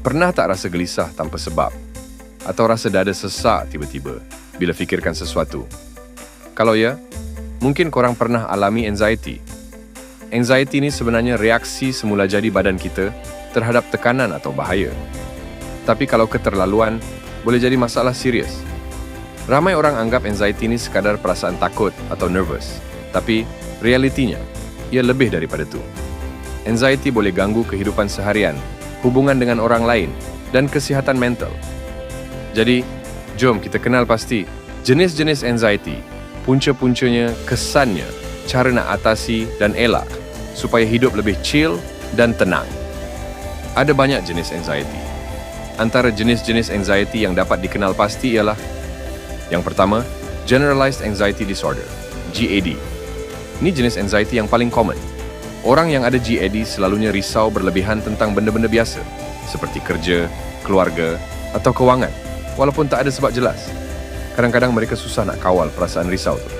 Pernah tak rasa gelisah tanpa sebab? Atau rasa dada sesak tiba-tiba bila fikirkan sesuatu? Kalau ya, mungkin korang pernah alami anxiety. Anxiety ni sebenarnya reaksi semula jadi badan kita terhadap tekanan atau bahaya. Tapi kalau keterlaluan, boleh jadi masalah serius. Ramai orang anggap anxiety ni sekadar perasaan takut atau nervous. Tapi realitinya, ia lebih daripada itu. Anxiety boleh ganggu kehidupan seharian, hubungan dengan orang lain, dan kesihatan mental. Jadi, jom kita kenal pasti jenis-jenis anxiety, punca-puncanya, kesannya, cara nak atasi dan elak, supaya hidup lebih chill dan tenang. Ada banyak jenis anxiety. Antara jenis-jenis anxiety yang dapat dikenal pasti ialah yang pertama, Generalized Anxiety Disorder, GAD. Ini jenis anxiety yang paling common. Orang yang ada GAD selalunya risau berlebihan tentang benda-benda biasa, seperti kerja, keluarga, atau kewangan, walaupun tak ada sebab jelas. Kadang-kadang mereka susah nak kawal perasaan risau tu.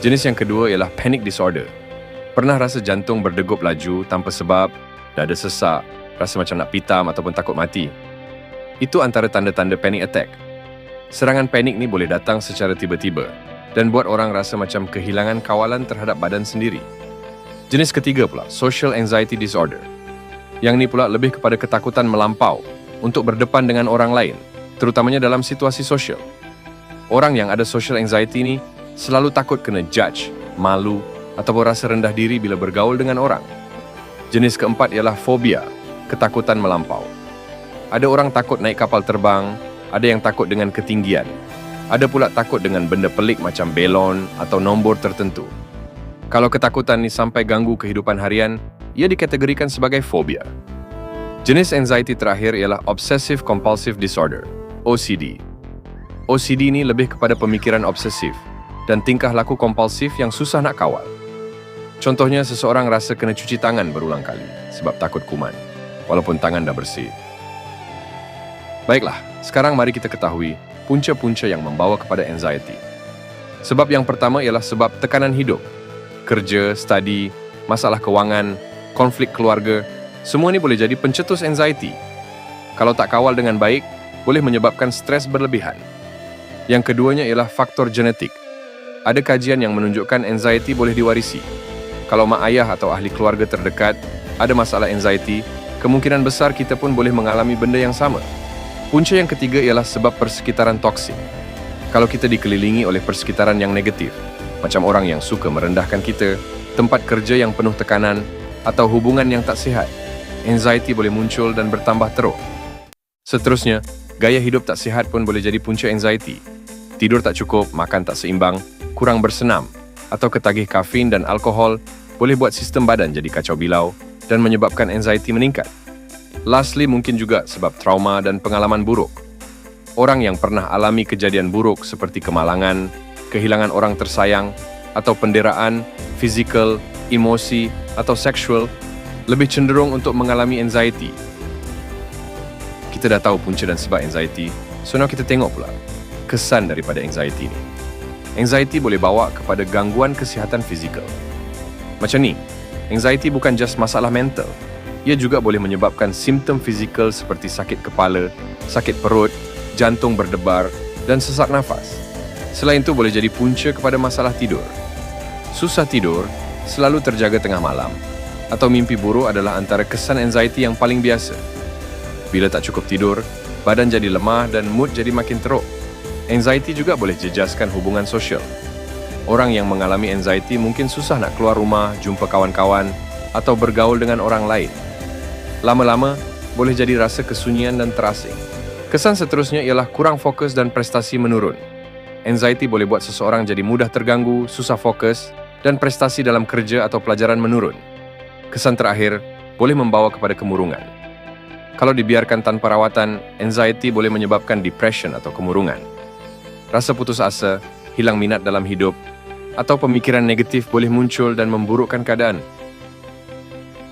Jenis yang kedua ialah Panic Disorder. Pernah rasa jantung berdegup laju tanpa sebab, dada sesak, rasa macam nak pitam ataupun takut mati. Itu antara tanda-tanda panic attack. Serangan panik ni boleh datang secara tiba-tiba dan buat orang rasa macam kehilangan kawalan terhadap badan sendiri. Jenis ketiga pula, Social Anxiety Disorder. Yang ni pula lebih kepada ketakutan melampau untuk berdepan dengan orang lain, terutamanya dalam situasi sosial. Orang yang ada social anxiety ni selalu takut kena judge, malu, ataupun rasa rendah diri bila bergaul dengan orang. Jenis keempat ialah fobia, ketakutan melampau. Ada orang takut naik kapal terbang, ada yang takut dengan ketinggian. Ada pula takut dengan benda pelik macam belon atau nombor tertentu. Kalau ketakutan ni sampai ganggu kehidupan harian, ia dikategorikan sebagai fobia. Jenis anxiety terakhir ialah Obsessive Compulsive Disorder, OCD. OCD ni lebih kepada pemikiran obsesif dan tingkah laku kompulsif yang susah nak kawal. Contohnya, seseorang rasa kena cuci tangan berulang kali sebab takut kuman, walaupun tangan dah bersih. Baiklah, sekarang mari kita ketahui punca-punca yang membawa kepada anxiety. Sebab yang pertama ialah sebab tekanan hidup. Kerja, studi, masalah kewangan, konflik keluarga, semua ni boleh jadi pencetus anxiety. Kalau tak kawal dengan baik, boleh menyebabkan stres berlebihan. Yang keduanya ialah faktor genetik. Ada kajian yang menunjukkan anxiety boleh diwarisi. Kalau mak ayah atau ahli keluarga terdekat ada masalah anxiety, kemungkinan besar kita pun boleh mengalami benda yang sama. Punca yang ketiga ialah sebab persekitaran toksik. Kalau kita dikelilingi oleh persekitaran yang negatif, macam orang yang suka merendahkan kita, tempat kerja yang penuh tekanan, atau hubungan yang tak sihat, anxiety boleh muncul dan bertambah teruk. Seterusnya, gaya hidup tak sihat pun boleh jadi punca anxiety. Tidur tak cukup, makan tak seimbang, kurang bersenam, atau ketagih kafein dan alkohol boleh buat sistem badan jadi kacau bilau dan menyebabkan anxiety meningkat. Lastly, mungkin juga sebab trauma dan pengalaman buruk. Orang yang pernah alami kejadian buruk seperti kemalangan, kehilangan orang tersayang, atau penderaan, fizikal, emosi, atau seksual, lebih cenderung untuk mengalami anxiety. Kita dah tahu punca dan sebab anxiety, so now kita tengok pula kesan daripada anxiety ni. Anxiety boleh bawa kepada gangguan kesihatan fizikal. Macam ni, anxiety bukan just masalah mental. Ia juga boleh menyebabkan simptom fizikal seperti sakit kepala, sakit perut, jantung berdebar, dan sesak nafas. Selain itu boleh jadi punca kepada masalah tidur. Susah tidur, selalu terjaga tengah malam, atau mimpi buruk adalah antara kesan anxiety yang paling biasa. Bila tak cukup tidur, badan jadi lemah dan mood jadi makin teruk. Anxiety juga boleh jejaskan hubungan sosial. Orang yang mengalami anxiety mungkin susah nak keluar rumah, jumpa kawan-kawan, atau bergaul dengan orang lain. Lama-lama, boleh jadi rasa kesunyian dan terasing. Kesan seterusnya ialah kurang fokus dan prestasi menurun. Anxiety boleh buat seseorang jadi mudah terganggu, susah fokus, dan prestasi dalam kerja atau pelajaran menurun. Kesan terakhir boleh membawa kepada kemurungan. Kalau dibiarkan tanpa rawatan, anxiety boleh menyebabkan depression atau kemurungan. Rasa putus asa, hilang minat dalam hidup, atau pemikiran negatif boleh muncul dan memburukkan keadaan.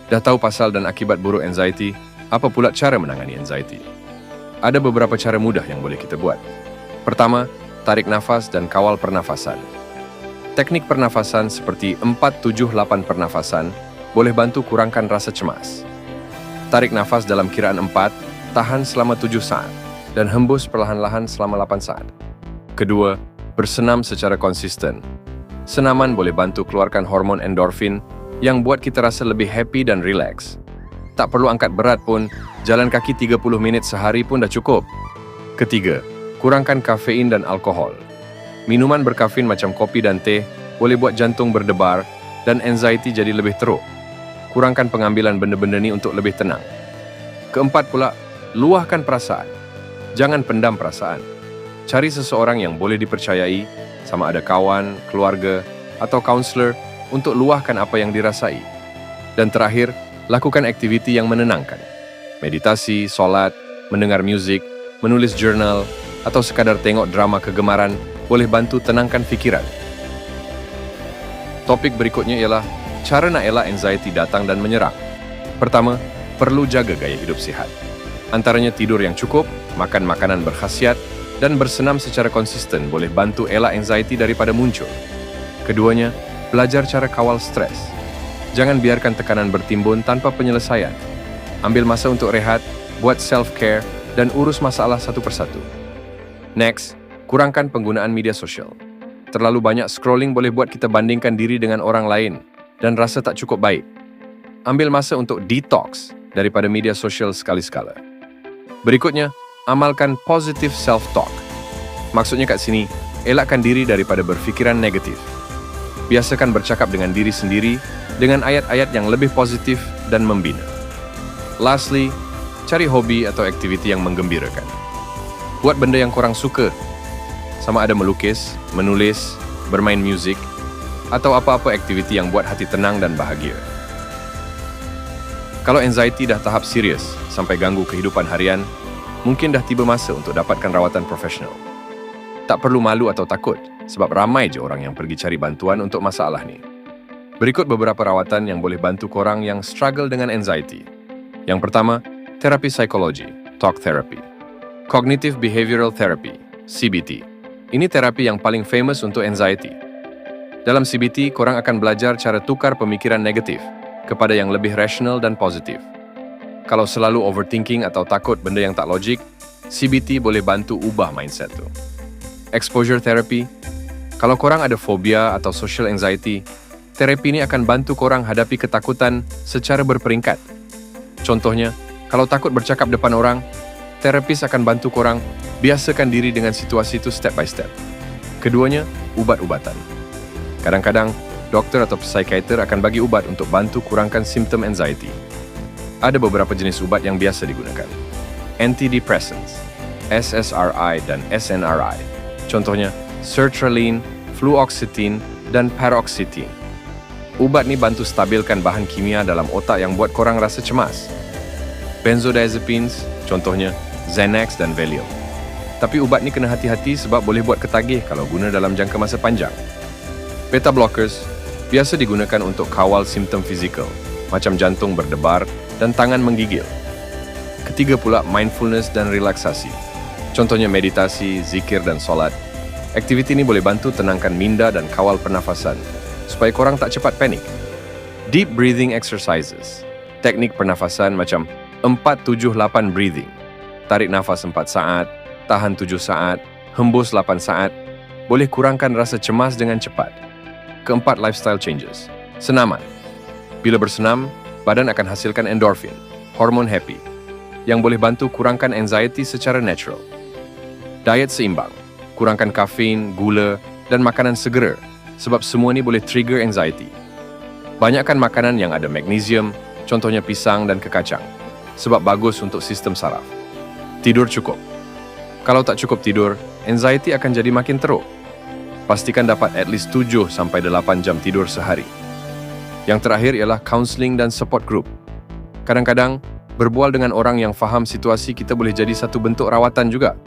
Dah tahu pasal dan akibat buruk anxiety, apa pula cara menangani anxiety? Ada beberapa cara mudah yang boleh kita buat. Pertama, tarik nafas dan kawal pernafasan. Teknik pernafasan seperti 4-7-8 pernafasan boleh bantu kurangkan rasa cemas. Tarik nafas dalam kiraan 4, tahan selama 7 saat, dan hembus perlahan-lahan selama 8 saat. Kedua, bersenam secara konsisten. Senaman boleh bantu keluarkan hormon endorfin yang buat kita rasa lebih happy dan rileks. Tak perlu angkat berat pun, jalan kaki 30 minit sehari pun dah cukup. Ketiga, kurangkan kafein dan alkohol. Minuman berkafein macam kopi dan teh boleh buat jantung berdebar dan anxiety jadi lebih teruk. Kurangkan pengambilan benda-benda ni untuk lebih tenang. Keempat pula, luahkan perasaan. Jangan pendam perasaan. Cari seseorang yang boleh dipercayai, sama ada kawan, keluarga, atau kaunselor untuk luahkan apa yang dirasai. Dan terakhir, lakukan aktiviti yang menenangkan. Meditasi, solat, mendengar muzik, menulis jurnal, atau sekadar tengok drama kegemaran boleh bantu tenangkan fikiran. Topik berikutnya ialah cara nak elak anxiety datang dan menyerang. Pertama, perlu jaga gaya hidup sihat. Antaranya tidur yang cukup, makan makanan berkhasiat, dan bersenam secara konsisten boleh bantu elak anxiety daripada muncul. Keduanya, belajar cara kawal stres. Jangan biarkan tekanan bertimbun tanpa penyelesaian. Ambil masa untuk rehat, buat self-care, dan urus masalah satu persatu. Next, kurangkan penggunaan media sosial. Terlalu banyak scrolling boleh buat kita bandingkan diri dengan orang lain dan rasa tak cukup baik. Ambil masa untuk detox daripada media sosial sekali-sekala. Berikutnya, amalkan positive self-talk. Maksudnya kat sini, elakkan diri daripada berfikiran negatif. Biasakan bercakap dengan diri sendiri dengan ayat-ayat yang lebih positif dan membina. Lastly, cari hobi atau aktiviti yang menggembirakan. Buat benda yang korang suka, sama ada melukis, menulis, bermain muzik, atau apa-apa aktiviti yang buat hati tenang dan bahagia. Kalau anxiety dah tahap serius sampai ganggu kehidupan harian, mungkin dah tiba masa untuk dapatkan rawatan profesional. Tak perlu malu atau takut, sebab ramai je orang yang pergi cari bantuan untuk masalah ni. Berikut beberapa rawatan yang boleh bantu korang yang struggle dengan anxiety. Yang pertama, terapi psikologi, talk therapy. Cognitive Behavioral Therapy, CBT. Ini terapi yang paling famous untuk anxiety. Dalam CBT, korang akan belajar cara tukar pemikiran negatif kepada yang lebih rasional dan positif. Kalau selalu overthinking atau takut benda yang tak logik, CBT boleh bantu ubah mindset tu. Exposure therapy. Kalau korang ada fobia atau social anxiety, terapi ini akan bantu korang hadapi ketakutan secara berperingkat. Contohnya, kalau takut bercakap depan orang, terapis akan bantu korang biasakan diri dengan situasi itu step by step. Keduanya, ubat-ubatan. Kadang-kadang, doktor atau psikiater akan bagi ubat untuk bantu kurangkan simptom anxiety. Ada beberapa jenis ubat yang biasa digunakan. Antidepressants, SSRI dan SNRI. Contohnya, sertraline, fluoxetine, dan paroxetine. Ubat ni bantu stabilkan bahan kimia dalam otak yang buat korang rasa cemas. Benzodiazepines, contohnya Xanax dan Valium. Tapi ubat ni kena hati-hati sebab boleh buat ketagih kalau guna dalam jangka masa panjang. Beta blockers biasa digunakan untuk kawal simptom fizikal, macam jantung berdebar dan tangan menggigil. Ketiga pula, mindfulness dan relaksasi. Contohnya meditasi, zikir dan solat. Aktiviti ini boleh bantu tenangkan minda dan kawal pernafasan, supaya korang tak cepat panik. Deep breathing exercises. Teknik pernafasan macam 4-7-8 breathing. Tarik nafas 4 saat, tahan 7 saat, hembus 8 saat. Boleh kurangkan rasa cemas dengan cepat. Keempat, lifestyle changes. Senaman. Bila bersenam, badan akan hasilkan endorfin, hormon happy, yang boleh bantu kurangkan anxiety secara natural. Diet seimbang. Kurangkan kafein, gula, dan makanan segera, sebab semua ni boleh trigger anxiety. Banyakkan makanan yang ada magnesium, contohnya pisang dan kekacang, sebab bagus untuk sistem saraf. Tidur cukup. Kalau tak cukup tidur, anxiety akan jadi makin teruk. Pastikan dapat at least 7-8 jam tidur sehari. Yang terakhir ialah counseling dan support group. Kadang-kadang, berbual dengan orang yang faham situasi kita boleh jadi satu bentuk rawatan juga.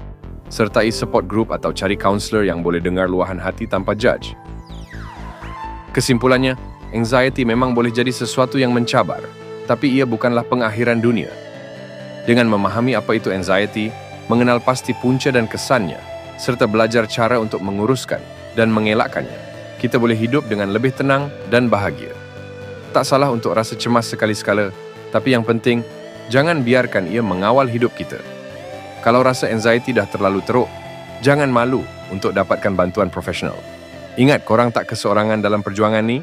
Sertai support group atau cari counselor yang boleh dengar luahan hati tanpa judge. Kesimpulannya, anxiety memang boleh jadi sesuatu yang mencabar, tapi ia bukanlah pengakhiran dunia. Dengan memahami apa itu anxiety, mengenal pasti punca dan kesannya, serta belajar cara untuk menguruskan dan mengelakkannya, kita boleh hidup dengan lebih tenang dan bahagia. Tak salah untuk rasa cemas sekali-sekala, tapi yang penting, Jangan biarkan ia mengawal hidup kita. Kalau rasa anxiety dah terlalu teruk, jangan malu untuk dapatkan bantuan profesional. Ingat, korang tak keseorangan dalam perjuangan ni.